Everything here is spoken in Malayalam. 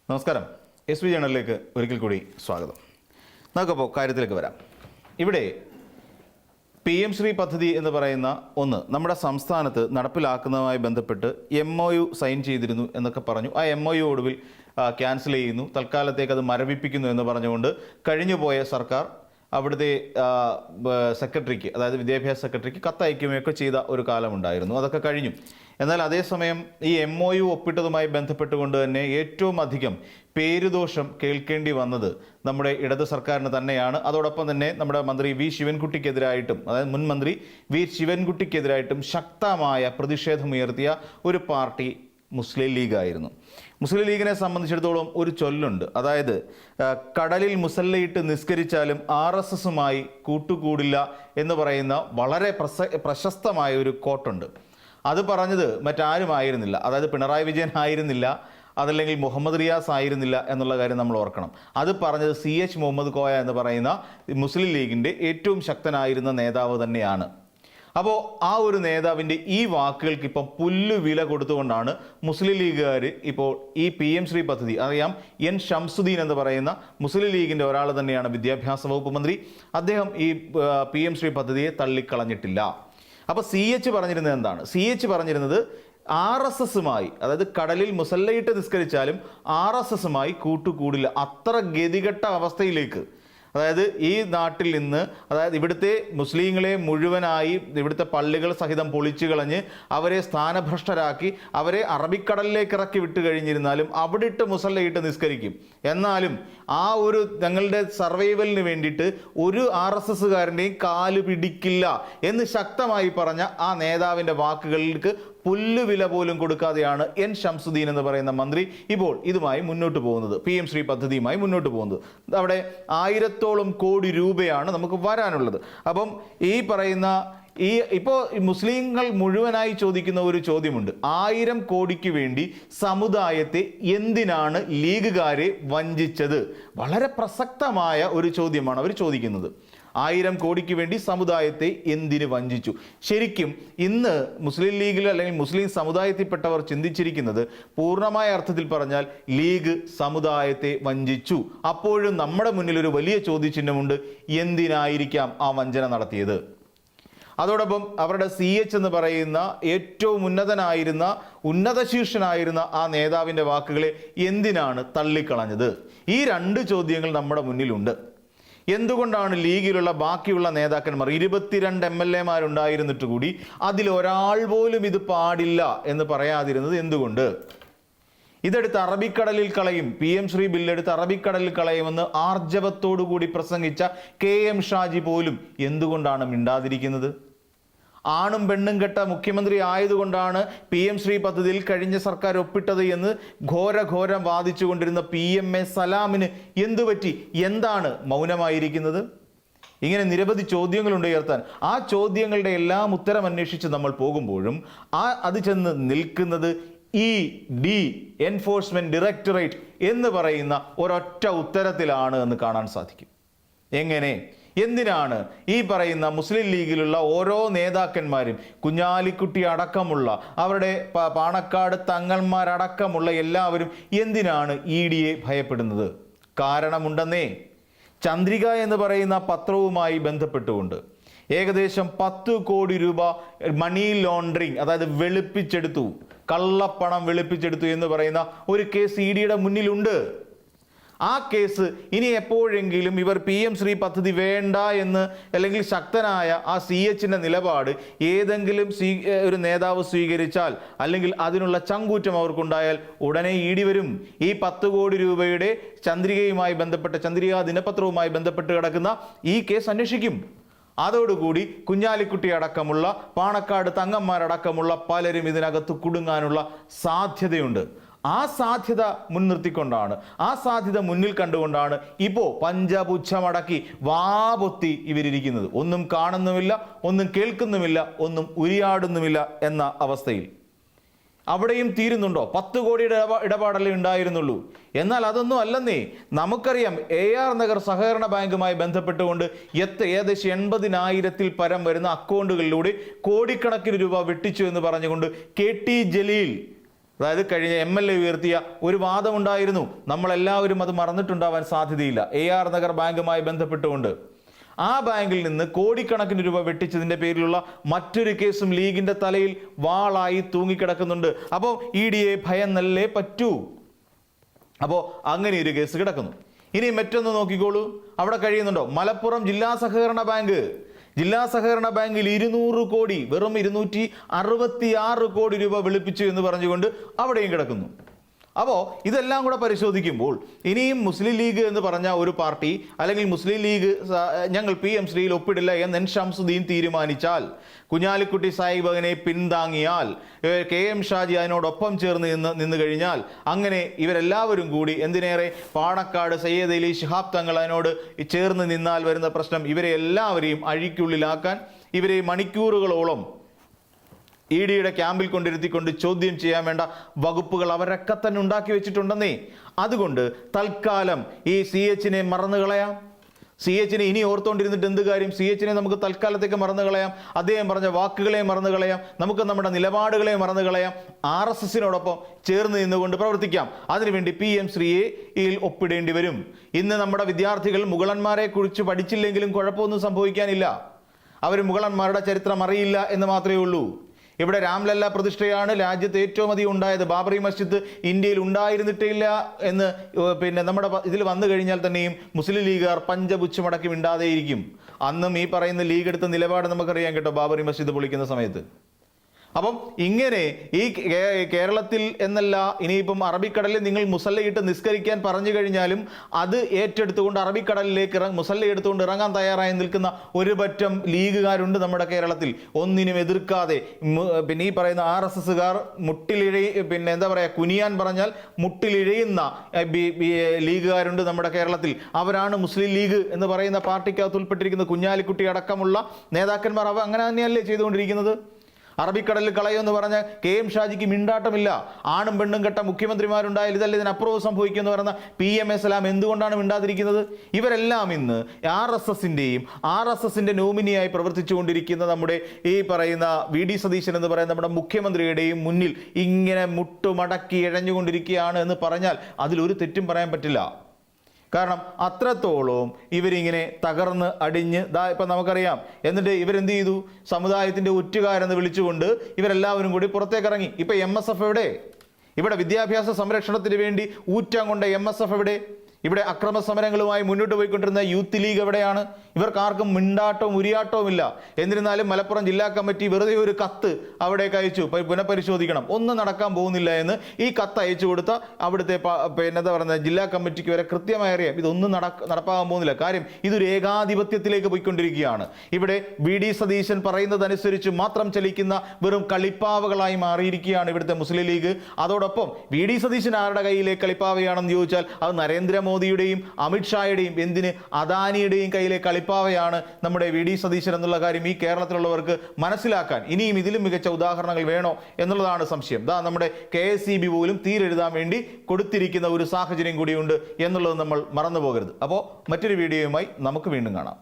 നമസ്കാരം. SV ജേണലിലേക്ക് ഒരിക്കൽ കൂടി സ്വാഗതം. നമുക്കപ്പോൾ കാര്യത്തിലേക്ക് വരാം. ഇവിടെ PM ശ്രീ പദ്ധതി എന്ന് പറയുന്ന ഒന്ന് നമ്മുടെ സംസ്ഥാനത്ത് നടപ്പിലാക്കുന്നതുമായി ബന്ധപ്പെട്ട് MOU സൈൻ ചെയ്തിരുന്നു എന്നൊക്കെ പറഞ്ഞു. ആ MOU ഒടുവിൽ ക്യാൻസൽ ചെയ്യുന്നു, തൽക്കാലത്തേക്ക് അത് മരവിപ്പിക്കുന്നു എന്ന് പറഞ്ഞുകൊണ്ട് കഴിഞ്ഞുപോയ സർക്കാർ അവിടുത്തെ സെക്രട്ടറിക്ക്, അതായത് വിദ്യാഭ്യാസ സെക്രട്ടറിക്ക് കത്തയക്കുകയൊക്കെ ചെയ്ത ഒരു കാലമുണ്ടായിരുന്നു. അതൊക്കെ കഴിഞ്ഞു. എന്നാൽ അതേസമയം ഈ MOU ഒപ്പിട്ടതുമായി ബന്ധപ്പെട്ടുകൊണ്ട് തന്നെ ഏറ്റവും അധികം പേരുദോഷം കേൾക്കേണ്ടി വന്നത് നമ്മുടെ ഇടത് സർക്കാരിന് തന്നെയാണ്. അതോടൊപ്പം തന്നെ നമ്മുടെ മന്ത്രി വി ശിവൻകുട്ടിക്കെതിരായിട്ടും, അതായത് മുൻ മന്ത്രി വി ശിവൻകുട്ടിക്കെതിരായിട്ടും ശക്തമായ പ്രതിഷേധമുയർത്തിയ ഒരു പാർട്ടി മുസ്ലിം ലീഗായിരുന്നു. മുസ്ലിം ലീഗിനെ സംബന്ധിച്ചിടത്തോളം ഒരു ചൊല്ലുണ്ട്, അതായത് കടലിൽ മുസല്ലയിട്ട് നിസ്കരിച്ചാലും RSSുമായി കൂട്ടുകൂടില്ല എന്ന് പറയുന്ന വളരെ പ്രശസ്തമായ ഒരു കോട്ടുണ്ട്. അത് പറഞ്ഞത് മറ്റാരും ആയിരുന്നില്ല, അതായത് പിണറായി വിജയൻ ആയിരുന്നില്ല, അതല്ലെങ്കിൽ മുഹമ്മദ് റിയാസ് ആയിരുന്നില്ല എന്നുള്ള കാര്യം നമ്മൾ ഓർക്കണം. അത് പറഞ്ഞത് CH മുഹമ്മദ് കോയ എന്ന് പറയുന്ന മുസ്ലിം ലീഗിൻ്റെ ഏറ്റവും ശക്തനായിരുന്ന നേതാവ് തന്നെയാണ്. അപ്പോൾ ആ ഒരു നേതാവിൻ്റെ ഈ വാക്കുകൾക്ക് ഇപ്പം പുല്ല് വില കൊടുത്തുകൊണ്ടാണ് മുസ്ലിം ലീഗുകാർ ഇപ്പോൾ ഈ PM ശ്രീ പദ്ധതി, അറിയാം, N ഷംസുദ്ദീൻ എന്ന് പറയുന്ന മുസ്ലിം ലീഗിൻ്റെ ഒരാൾ തന്നെയാണ് വിദ്യാഭ്യാസ വകുപ്പ് മന്ത്രി. അദ്ദേഹം ഈ PM ശ്രീ പദ്ധതിയെ തള്ളിക്കളഞ്ഞിട്ടില്ല. അപ്പോൾ CH പറഞ്ഞിരുന്നത് എന്താണ്? CH പറഞ്ഞിരുന്നത് RSSുമായി, അതായത് കടലിൽ മുസല്ലയിട്ട് നിസ്കരിച്ചാലും RSSുമായി കൂട്ടുകൂടില്ല. അത്ര ഗതികെട്ട അവസ്ഥയിലേക്ക്, അതായത് ഈ നാട്ടിൽ നിന്ന്, അതായത് ഇവിടുത്തെ മുസ്ലിങ്ങളെ മുഴുവനായി ഇവിടുത്തെ പള്ളികൾ സഹിതം പൊളിച്ചു കളഞ്ഞ് അവരെ സ്ഥാനഭ്രഷ്ടരാക്കി അവരെ അറബിക്കടലിലേക്ക് ഇറക്കി വിട്ട് കഴിഞ്ഞിരുന്നാലും അവിടെ ഇട്ട് മുസല്ലയിട്ട് നിസ്കരിക്കും. എന്നാലും ആ ഒരു ഞങ്ങളുടെ സർവൈവലിന് വേണ്ടിയിട്ട് ഒരു RSSകാരൻ്റെയും കാല് പിടിക്കില്ല എന്ന് ശക്തമായി പറഞ്ഞ ആ നേതാവിൻ്റെ വാക്കുകൾക്ക് പുല്ലുവില പോലും കൊടുക്കാതെയാണ് N ഷംസുദ്ദീൻ എന്ന് പറയുന്ന മന്ത്രി ഇപ്പോൾ ഇതുമായി മുന്നോട്ട് പോകുന്നത്, PM ശ്രീ പദ്ധതിയുമായി മുന്നോട്ട് പോകുന്നത്. അവിടെ 1000ഓളം കോടി രൂപയാണ് നമുക്ക് വരാനുള്ളത്. അപ്പം ഈ പറയുന്ന ഇപ്പോൾ മുസ്ലിങ്ങൾ മുഴുവനായി ചോദിക്കുന്ന ഒരു ചോദ്യമുണ്ട്. 1000 കോടിക്ക് വേണ്ടി സമുദായത്തെ എന്തിനാണ് ലീഗുകാരെ വഞ്ചിച്ചത്? വളരെ പ്രസക്തമായ ഒരു ചോദ്യമാണ് അവർ ചോദിക്കുന്നത്. 1000 കോടിക്ക് വേണ്ടി സമുദായത്തെ എന്തിന് വഞ്ചിച്ചു? ശരിക്കും ഇന്ന് മുസ്ലിം ലീഗിൽ അല്ലെങ്കിൽ മുസ്ലിം സമുദായത്തിൽപ്പെട്ടവർ ചിന്തിച്ചിരിക്കുന്നത് പൂർണ്ണമായ അർത്ഥത്തിൽ പറഞ്ഞാൽ ലീഗ് സമുദായത്തെ വഞ്ചിച്ചു. അപ്പോഴും നമ്മുടെ മുന്നിൽ ഒരു വലിയ ചോദ്യചിഹ്നമുണ്ട്, എന്തിനായിരിക്കാം ആ വഞ്ചന നടത്തിയത്? അതോടൊപ്പം അവരുടെ CH എന്ന് പറയുന്ന ഏറ്റവും ഉന്നതനായിരുന്ന, ഉന്നത ശീർഷനായിരുന്ന ആ നേതാവിൻ്റെ വാക്കുകളെ എന്തിനാണ് തള്ളിക്കളഞ്ഞത്? ഈ രണ്ട് ചോദ്യങ്ങൾ നമ്മുടെ മുന്നിലുണ്ട്. എന്തുകൊണ്ടാണ് ലീഗിലുള്ള ബാക്കിയുള്ള നേതാക്കന്മാർ 22 MLAമാരുണ്ടായിരുന്നിട്ട് കൂടി അതിലൊരാൾ പോലും ഇത് പാടില്ല എന്ന് പറയാതിരുന്നത് എന്തുകൊണ്ട്? ഇതെടുത്ത് അറബിക്കടലിൽ കളയും, PM ശ്രീ ബില്ലെടുത്ത് അറബിക്കടലിൽ കളയുമെന്ന് ആർജവത്തോടു കൂടി പ്രസംഗിച്ച KM ഷാജി പോലും എന്തുകൊണ്ടാണ് മിണ്ടാതിരിക്കുന്നത്? ആണും പെണ്ണും കെട്ട മുഖ്യമന്ത്രി ആയതുകൊണ്ടാണ് PM ശ്രീ പദ്ധതിയിൽ കഴിഞ്ഞ സർക്കാർ ഒപ്പിട്ടത് എന്ന് ഘോരം വാദിച്ചു കൊണ്ടിരുന്ന PMA സലാമിന് എന്തുപറ്റി? എന്താണ് മൗനമായിരിക്കുന്നത്? ഇങ്ങനെ നിരവധി ചോദ്യങ്ങളുണ്ട് ഉയർത്താൻ. ആ ചോദ്യങ്ങളുടെ എല്ലാം ഉത്തരം അന്വേഷിച്ച് നമ്മൾ പോകുമ്പോഴും അത് ചെന്ന് നിൽക്കുന്നത് ED, എൻഫോഴ്സ്മെന്റ് ഡയറക്ടറേറ്റ് എന്ന് പറയുന്ന ഒരൊറ്റ ഉത്തരത്തിലാണ് എന്ന് കാണാൻ സാധിക്കും. എങ്ങനെ, എന്തിനാണ് ഈ പറയുന്ന മുസ്ലിം ലീഗിലുള്ള ഓരോ നേതാക്കന്മാരും, കുഞ്ഞാലിക്കുട്ടി അടക്കമുള്ള അവരുടെ പാണക്കാട് തങ്ങന്മാരടക്കമുള്ള എല്ലാവരും എന്തിനാണ് EDയെ ഭയപ്പെടുന്നത്? കാരണമുണ്ടെന്നേ. ചന്ദ്രിക എന്ന് പറയുന്ന പത്രവുമായി ബന്ധപ്പെട്ടുകൊണ്ട് ഏകദേശം 10 കോടി രൂപ മണി ലോണ്ടറിങ്, അതായത് വെളുപ്പിച്ചെടുത്തു, കള്ളപ്പണം വെളുപ്പിച്ചെടുത്തു എന്ന് പറയുന്ന ഒരു കേസ് EDയുടെ മുന്നിലുണ്ട്. ആ കേസ് ഇനി എപ്പോഴെങ്കിലും ഇവർ PM ശ്രീ പദ്ധതി വേണ്ട എന്ന്, അല്ലെങ്കിൽ ശക്തനായ ആ CHന്റെ നിലപാട് ഏതെങ്കിലും ഒരു നേതാവ് സ്വീകരിച്ചാൽ, അല്ലെങ്കിൽ അതിനുള്ള ചങ്കൂറ്റം അവർക്കുണ്ടായാൽ ഉടനെ ED വരും. ഈ 10 കോടി രൂപയുടെ ചന്ദ്രികയുമായി ബന്ധപ്പെട്ട, ചന്ദ്രിക ദിനപത്രവുമായി ബന്ധപ്പെട്ട് കിടക്കുന്ന ഈ കേസ് അന്വേഷിക്കും. അതോടുകൂടി കുഞ്ഞാലിക്കുട്ടി അടക്കമുള്ള, പാണക്കാട് തങ്ങന്മാരടക്കമുള്ള പലരും ഇതിനകത്ത് കുടുങ്ങാനുള്ള സാധ്യതയുണ്ട്. ആ സാധ്യത മുൻനിർത്തിക്കൊണ്ടാണ്, ആ സാധ്യത മുന്നിൽ കണ്ടുകൊണ്ടാണ് ഇപ്പോൾ പഞ്ചപുച്ഛമടക്കി വാപൊത്തി ഇവരിയ്ക്കുന്നത്. ഒന്നും കാണുന്നുമില്ല, ഒന്നും കേൾക്കുന്നുമില്ല, ഒന്നും ഉരിയാടുന്നുമില്ല എന്ന അവസ്ഥയിൽ. അവിടെയും തീരുന്നുണ്ടോ? 10 കോടിയുടെ ഇടപാടല്ലേ ഉണ്ടായിരുന്നുള്ളൂ. എന്നാൽ അതൊന്നും അല്ലെന്നേ. നമുക്കറിയാം, AR നഗർ സഹകരണ ബാങ്കുമായി ബന്ധപ്പെട്ടുകൊണ്ട് ഏകദേശം 80,000-ൽ പരം വരുന്ന അക്കൗണ്ടുകളിലൂടെ കോടിക്കണക്കിന് രൂപ വെട്ടിച്ചു എന്ന് പറഞ്ഞുകൊണ്ട് KT ജലീൽ അതായത് കഴിഞ്ഞ MLA ഉയർത്തിയ ഒരു വാദമുണ്ടായിരുന്നു. നമ്മളെല്ലാവരും അത് മറന്നിട്ടുണ്ടാവാൻ സാധ്യതയില്ല. AR നഗർ ബാങ്കുമായി ബന്ധപ്പെട്ടുകൊണ്ട് ആ ബാങ്കിൽ നിന്ന് കോടിക്കണക്കിന് രൂപ വെട്ടിച്ചതിൻ്റെ പേരിലുള്ള മറ്റൊരു കേസും ലീഗിൻ്റെ തലയിൽ വാളായി തൂങ്ങിക്കിടക്കുന്നുണ്ട്. അപ്പോൾ ED ഭയം നല്ലേ പറ്റൂ. അപ്പോൾ അങ്ങനെ ഒരു കേസ് കിടക്കുന്നു. ഇനി മറ്റൊന്ന് നോക്കിക്കോളൂ, അവിടെ കഴിയുന്നുണ്ടോ? മലപ്പുറം ജില്ലാ സഹകരണ ബാങ്ക്. ജില്ലാ സഹകരണ ബാങ്കിൽ 200 കോടി, വെറും 266 കോടി രൂപ വെളുപ്പിച്ചു എന്ന് പറഞ്ഞുകൊണ്ട് അവിടെയും കിടക്കുന്നു. അപ്പോൾ ഇതെല്ലാം കൂടെ പരിശോധിക്കുമ്പോൾ ഇനിയും മുസ്ലിം ലീഗ് എന്ന് പറഞ്ഞ ഒരു പാർട്ടി, അല്ലെങ്കിൽ മുസ്ലിം ലീഗ് ഞങ്ങൾ PM ശ്രീയിൽ ഒപ്പിടില്ല എന്ന് N ഷംസുദ്ദീൻ തീരുമാനിച്ചാൽ, കുഞ്ഞാലിക്കുട്ടി സാഹിബിനെ പിന്താങ്ങിയാൽ, KM ഷാജി അതിനോടൊപ്പം ചേർന്ന് നിന്ന് കഴിഞ്ഞാൽ, അങ്ങനെ ഇവരെല്ലാവരും കൂടി, എന്തിനേറെ പാണക്കാട് സയ്യിദ് അലി ശിഹാബ് തങ്ങൾ അതിനോട് ചേർന്ന് നിന്നാൽ വരുന്ന പ്രശ്നം, ഇവരെ എല്ലാവരെയും അഴിക്കുള്ളിലാക്കാൻ, ഇവരെ മണിക്കൂറുകളോളം EDയുടെ ക്യാമ്പിൽ കൊണ്ടിരുത്തിക്കൊണ്ട് ചോദ്യം ചെയ്യാൻ വേണ്ട വകുപ്പുകൾ അവരൊക്കെ തന്നെ ഉണ്ടാക്കി വെച്ചിട്ടുണ്ടെന്നേ. അതുകൊണ്ട് തൽക്കാലം ഈ CHനെ മറന്നു കളയാം. CHനെ ഇനി ഓർത്തുകൊണ്ടിരുന്നിട്ട് എന്ത് കാര്യം? CHനെ നമുക്ക് തൽക്കാലത്തേക്ക് മറന്നു കളയാം. അദ്ദേഹം പറഞ്ഞ വാക്കുകളെ മറന്നു കളയാം. നമുക്ക് നമ്മുടെ നിലപാടുകളെ മറന്നു കളയാം. RSSനോടൊപ്പം ചേർന്ന് നിന്നുകൊണ്ട് പ്രവർത്തിക്കാം. അതിനുവേണ്ടി PM ശ്രീയിൽ ഒപ്പിടേണ്ടി വരും. ഇന്ന് നമ്മുടെ വിദ്യാർത്ഥികൾ മുഗളന്മാരെ കുറിച്ച് പഠിച്ചില്ലെങ്കിലും കുഴപ്പമൊന്നും സംഭവിക്കാനില്ല. അവർ മുഗളന്മാരുടെ ചരിത്രം അറിയില്ല എന്ന് മാത്രമേ ഉള്ളൂ. ഇവിടെ രാംലല്ല പ്രതിഷ്ഠയാണ് രാജ്യത്ത് ഏറ്റവും അധികം ഉണ്ടായത്. ബാബറി മസ്ജിദ് ഇന്ത്യയിൽ ഉണ്ടായിരുന്നിട്ടില്ല എന്ന് നമ്മുടെ ഇതിൽ വന്നു കഴിഞ്ഞാൽ തന്നെയും മുസ്ലിം ലീഗുകാർ പഞ്ചപുച്ഛമടക്കി മിണ്ടാതെയിരിക്കും. അന്നും ഈ പറയുന്ന ലീഗ് എടുത്ത നിലപാട് നമുക്കറിയാം കേട്ടോ, ബാബറി മസ്ജിദ് പൊളിക്കുന്ന സമയത്ത്. അപ്പം ഇങ്ങനെ ഈ കേരളത്തിൽ എന്നല്ല, ഇനിയിപ്പം അറബിക്കടലിൽ നിങ്ങൾ മുസല്ലയിട്ട് നിസ്കരിക്കാൻ പറഞ്ഞു കഴിഞ്ഞാലും അത് ഏറ്റെടുത്തുകൊണ്ട് അറബിക്കടലിലേക്ക് മുസല്ല എടുത്തുകൊണ്ട് ഇറങ്ങാൻ തയ്യാറായി നിൽക്കുന്ന ഒരു പറ്റം ലീഗുകാരുണ്ട് നമ്മുടെ കേരളത്തിൽ. ഒന്നിനും എതിർക്കാതെ ഈ പറയുന്ന RSSകാർ എന്താ പറയുക, കുനിയാൻ പറഞ്ഞാൽ മുട്ടിലിഴയുന്ന ലീഗുകാരുണ്ട് നമ്മുടെ കേരളത്തിൽ. അവരാണ് മുസ്ലിം ലീഗ് എന്ന് പറയുന്ന പാർട്ടിക്കകത്ത് ഉൾപ്പെട്ടിരിക്കുന്ന കുഞ്ഞാലിക്കുട്ടി അടക്കമുള്ള നേതാക്കന്മാർ. അങ്ങനെ തന്നെയല്ലേ ചെയ്തുകൊണ്ടിരിക്കുന്നത്? അറബിക്കടലിൽ കളയുമെന്ന് പറഞ്ഞ KM ഷാജിക്ക് മിണ്ടാട്ടമില്ല. ആണും പെണ്ണും കെട്ട മുഖ്യമന്ത്രിമാരുണ്ടായാൽ ഇതല്ല ഇതിനപ്പുറവും സംഭവിക്കുമെന്ന് പറയുന്ന PM സലാം എന്തുകൊണ്ടാണ് മിണ്ടാതിരിക്കുന്നത്? ഇവരെല്ലാം ഇന്ന് RSSന്റെ നോമിനിയായി പ്രവർത്തിച്ചുകൊണ്ടിരിക്കുന്ന നമ്മുടെ ഈ പറയുന്ന VD സതീശൻ എന്ന് പറയുന്ന നമ്മുടെ മുഖ്യമന്ത്രിയുടെയും മുന്നിൽ ഇങ്ങനെ മുട്ടുമടക്കി ഇഴഞ്ഞുകൊണ്ടിരിക്കുകയാണ് എന്ന് പറഞ്ഞാൽ അതിലൊരു തെറ്റും പറയാൻ പറ്റില്ല. കാരണം അത്രത്തോളം ഇവരിങ്ങനെ തകർന്ന് അടിഞ്ഞ് ഇപ്പം നമുക്കറിയാം. എന്നിട്ട് ഇവരെന്ത് ചെയ്തു? സമുദായത്തിൻ്റെ ഒറ്റുകാരെന്ന് വിളിച്ചുകൊണ്ട് ഇവരെല്ലാവരും കൂടി പുറത്തേക്കിറങ്ങി. ഇപ്പം MSF എവിടെ? ഇവിടെ വിദ്യാഭ്യാസ സംരക്ഷണത്തിന് വേണ്ടി ഊറ്റം കൊണ്ട MSF എവിടെ? ഇവിടെ അക്രമ സമരങ്ങളുമായി മുന്നോട്ട് പോയിക്കൊണ്ടിരുന്ന യൂത്ത് ലീഗ് എവിടെയാണ്? ഇവർക്കാർക്കും മിണ്ടാട്ടവും ഉരിയാട്ടവും ഇല്ല. എന്നിരുന്നാലും മലപ്പുറം ജില്ലാ കമ്മിറ്റി വെറുതെ ഒരു കത്ത് അവിടേക്ക് അയച്ചു, പുനഃപരിശോധിക്കണം, ഒന്നും നടക്കാൻ പോകുന്നില്ല എന്ന്. ഈ കത്ത് അയച്ചു കൊടുത്ത അവിടുത്തെ എന്താ പറയുന്നത് ജില്ലാ കമ്മിറ്റിക്ക് വരെ കൃത്യമായി അറിയാം ഇതൊന്നും നടപ്പാകാൻ പോകുന്നില്ല. കാര്യം ഇതൊരു ഏകാധിപത്യത്തിലേക്ക് പോയിക്കൊണ്ടിരിക്കുകയാണ്. ഇവിടെ VD സതീശൻ പറയുന്നതനുസരിച്ച് മാത്രം ചലിക്കുന്ന വെറും കളിപ്പാവകളായി മാറിയിരിക്കുകയാണ് ഇവിടുത്തെ മുസ്ലിം ലീഗ്. അതോടൊപ്പം VD സതീശൻ ആരുടെ കയ്യിലെ കളിപ്പാവയാണെന്ന് ചോദിച്ചാൽ അത് നരേന്ദ്രമോദിയുടെയും അമിത്ഷായുടെയും, എന്തിന് അദാനിയുടെയും കയ്യിലെ കളിപ്പാവയാണ് നമ്മുടെ VD സതീശൻ എന്നുള്ള കാര്യം ഈ കേരളത്തിലുള്ളവർക്ക് മനസ്സിലാക്കാൻ ഇനിയും ഇതിലും മികച്ച ഉദാഹരണങ്ങൾ വേണോ എന്നുള്ളതാണ് സംശയം. നമ്മുടെ KSEB പോലും തീരെഴുതാൻ വേണ്ടി കൊടുത്തിരിക്കുന്ന ഒരു സാഹചര്യം കൂടിയുണ്ട് എന്നുള്ളത് നമ്മൾ മറന്നു പോകരുത്. അപ്പോൾ മറ്റൊരു വീഡിയോയുമായി നമുക്ക് വീണ്ടും കാണാം.